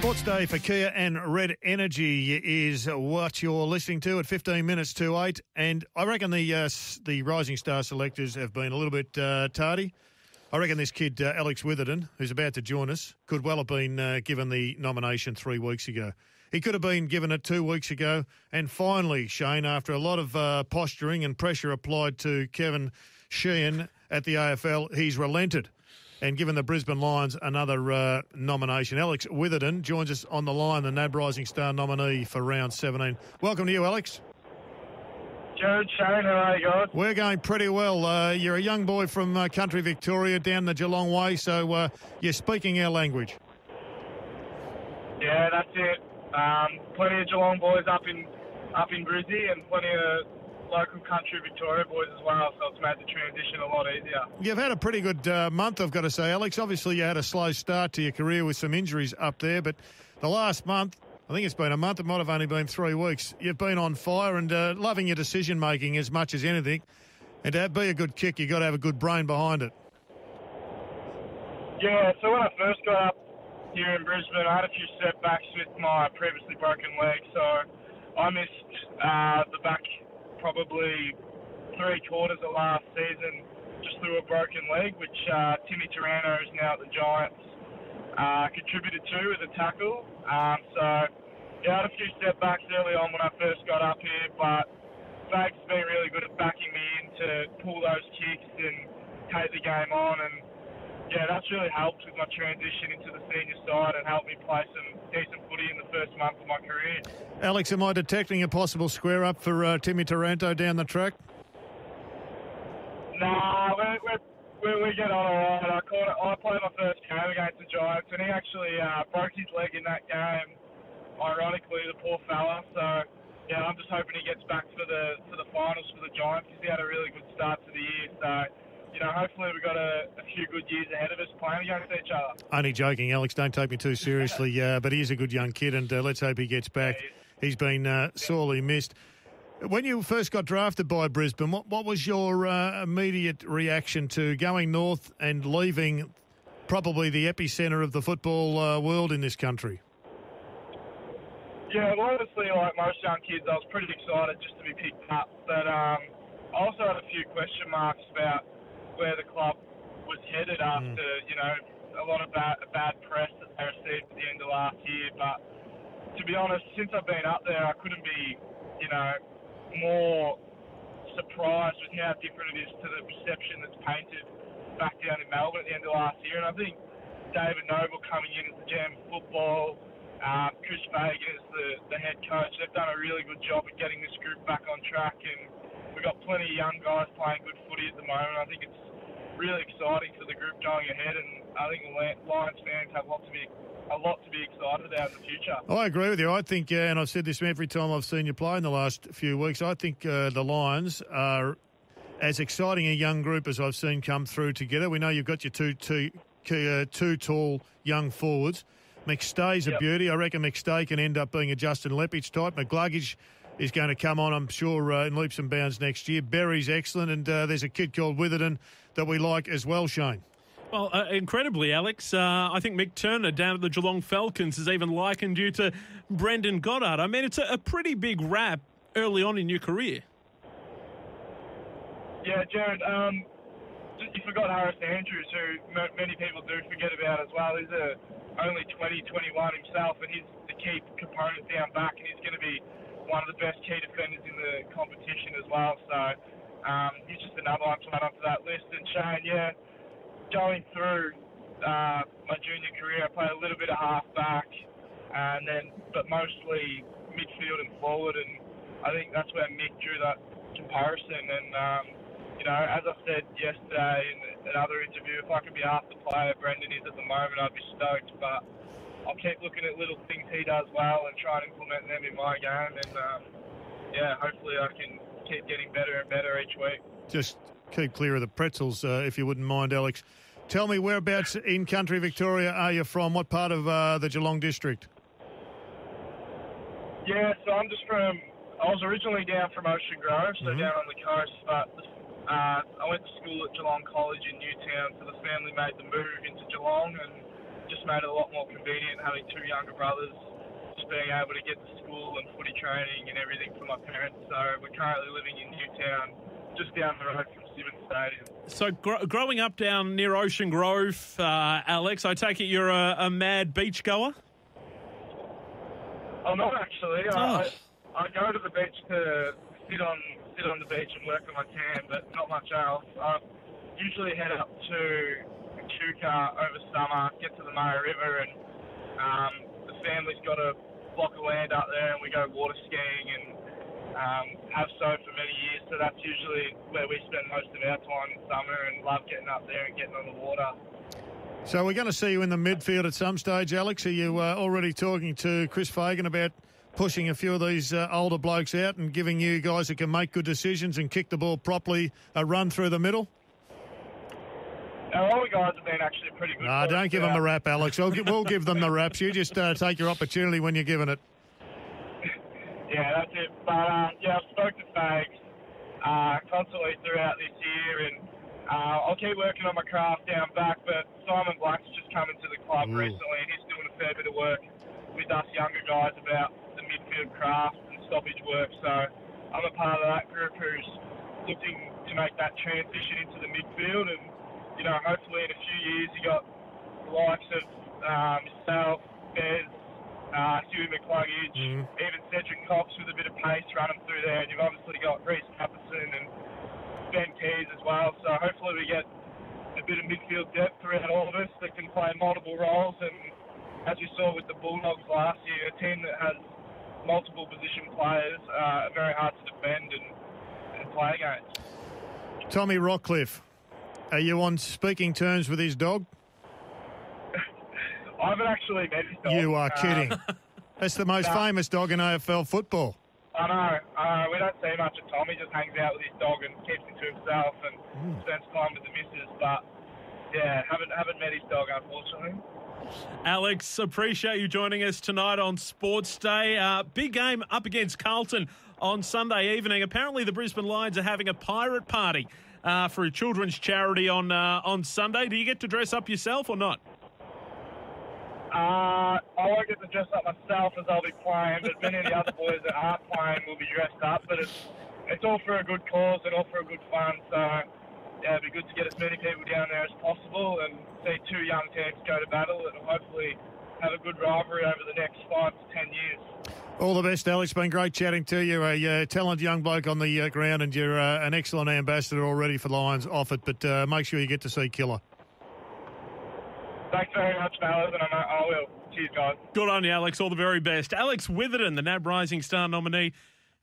Sports Day for Kia and Red Energy is what you're listening to at 15 minutes to 8. And I reckon the Rising Star selectors have been a little bit tardy. I reckon this kid, Alex Witherden, who's about to join us, could well have been given the nomination 3 weeks ago. He could have been given it 2 weeks ago. And finally, Shane, after a lot of posturing and pressure applied to Kevin Sheehan at the AFL, he's relented and given the Brisbane Lions another nomination. Alex Witherden joins us on the line, the NAB Rising Star nominee for round 17. Welcome to you, Alex. Jared, Shane, how are you guys? We're going pretty well. You're a young boy from country Victoria down the Geelong way, so you're speaking our language. Yeah, that's it. Plenty of Geelong boys up in Brizzy and plenty of local country Victoria boys as well, so it's made the transition a lot easier. You've had a pretty good month, I've got to say, Alex. Obviously, you had a slow start to your career with some injuries up there, but the last month, I think it's been a month, it might have only been 3 weeks, you've been on fire and loving your decision-making as much as anything. And to be a good kick, you've got to have a good brain behind it. Yeah, so when I first got up here in Brisbane, I had a few setbacks with my previously broken leg, so I missed the back probably 3/4 of last season just through a broken leg, which Timmy Taranto, who's now at the Giants, contributed to with a tackle. So yeah, I had a few setbacks early on when I first got up here, but Fags has been really good at backing me in to pull those kicks and take the game on, and yeah, that's really helped with my transition into the senior side and helped me play some decent footy in the first month of my career. Alex, am I detecting a possible square-up for Timmy Taranto down the track? Nah, we get on all right. I played my first game against the Giants, and he actually broke his leg in that game, ironically, the poor fella. So, yeah, I'm just hoping he gets back for the finals for the Giants because he had a really good start to the year. So, you know, hopefully we've got a few good years ahead of us playing against each other. Only joking, Alex. Don't take me too seriously. But he is a good young kid, and let's hope he gets back. Yeah, he's been sorely missed. When you first got drafted by Brisbane, what was your immediate reaction to going north and leaving probably the epicentre of the football world in this country? Yeah, well, honestly, like most young kids, I was pretty excited just to be picked up. But I also had a few question marks about where the club was headed after, you know, a lot of bad press that they received at the end of last year. But to be honest, since I've been up there, I couldn't be, you know, more surprised with how different it is to the perception that's painted back down in Melbourne at the end of last year. And I think David Noble coming in as the GM of football, Chris Fagan as the head coach, they've done a really good job of getting this group back on track, and we've got plenty of young guys playing good footy at the moment. I think it's really exciting for the group going ahead, and I think the Lions fans have a lot to be excited about in the future. I agree with you. I think, and I've said this every time I've seen you play in the last few weeks, I think the Lions are as exciting a young group as I've seen come through together. We know you've got your two tall young forwards. McStay's a beauty. I reckon McStay can end up being a Justin Leppich type. McGluggage is going to come on, I'm sure, in leaps and bounds next year. Berry's excellent, and there's a kid called Witherden that we like as well, Shane. Well, incredibly, Alex, I think Mick Turner down at the Geelong Falcons has even likened you to Brendan Goddard. I mean, it's a pretty big rap early on in your career. Yeah, Jared, you forgot Harris Andrews, who many people do forget about as well. He's only 20, 21 himself, and he's the key component down back, and he's going to be one of the best key defenders in the competition as well. So he's just another one to add onto that list. And Shane, yeah, going through my junior career, I played a little bit of half-back, but mostly midfield and forward, and I think that's where Mick drew that comparison. And, you know, as I said yesterday in another interview, if I could be half the player Brendan is at the moment, I'd be stoked, but I'll keep looking at little things he does well and try and implement them in my game, and, yeah, hopefully I can keep getting better and better each week. Just keep clear of the pretzels, if you wouldn't mind, Alex. Tell me, whereabouts in country Victoria are you from? What part of the Geelong district? Yeah, so I was originally down from Ocean Grove, so down on the coast, but I went to school at Geelong College in Newtown, so the family made the move into Geelong, and just made it a lot more convenient having two younger brothers, just being able to get to school and footy training and everything for my parents. So we're currently living in Newtown, just down the road from Simmons Stadium. So growing up down near Ocean Grove, Alex, I take it you're a mad beach goer? I'm not actually. Oh. I go to the beach to sit on the beach and work on my tan, but not much else. I usually head up to Echuca over summer, get to the Murray River, and the family's got a block of land up there, and we go water skiing and have so for many years. So that's usually where we spend most of our time in summer, and love getting up there and getting on the water. So we're going to see you in the midfield at some stage, Alex. Are you already talking to Chris Fagan about pushing a few of these older blokes out and giving you guys that can make good decisions and kick the ball properly a run through the middle? Our older guys have been actually pretty good. No, don't give them the rap, Alex. We'll give them the raps. You just take your opportunity when you're given it. Yeah, that's it. But, I've spoken to Fags constantly throughout this year, and I'll keep working on my craft down back, but Simon Black's just come into the club recently, and he's doing a fair bit of work with us younger guys about the midfield craft and stoppage work. So I'm a part of that group who's looking to make that transition into the midfield, and hopefully in a few years you got the likes of myself, Bez, Huey McCluggage, even Cedric Cox with a bit of pace running through there, and you've obviously got Reece Capperson and Ben Keys as well. So hopefully we get a bit of midfield depth throughout all of us that can play multiple roles, and as we saw with the Bulldogs last year, a team that has multiple position players are very hard to defend and play against. Tommy Rockcliffe, are you on speaking terms with his dog? I haven't actually met his dog. You are kidding. That's the most famous dog in AFL football. I know. We don't see much of Tom. He just hangs out with his dog and keeps it to himself and spends time with the missus. But, yeah, haven't met his dog, unfortunately. Alex, appreciate you joining us tonight on Sports Day. Big game up against Carlton on Sunday evening. Apparently the Brisbane Lions are having a pirate party for a children's charity on Sunday. Do you get to dress up yourself or not? I won't get to dress up myself as I'll be playing, but many of the other boys that aren't playing will be dressed up. But it's all for a good cause and all for a good fun. So, yeah, it'd be good to get as many people down there as possible and see two young teams go to battle and hopefully have a good rivalry over the next 5 to 10 years. All the best, Alex. Been great chatting to you. A talented young bloke on the ground, and you're an excellent ambassador already for Lions off it. But make sure you get to see Killer. Thanks very much, fellas, and I will. Cheers, guys. Good on you, Alex. All the very best. Alex Witherden, the NAB Rising Star nominee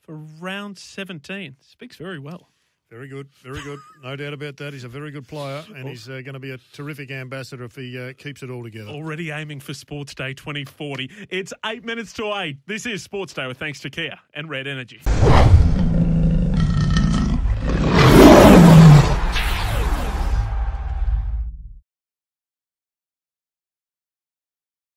for round 17. Speaks very well. Very good, very good. No doubt about that. He's a very good player, and he's going to be a terrific ambassador if he keeps it all together. Already aiming for Sports Day 2040. It's 8 minutes to 8. This is Sports Day with thanks to Kia and Red Energy.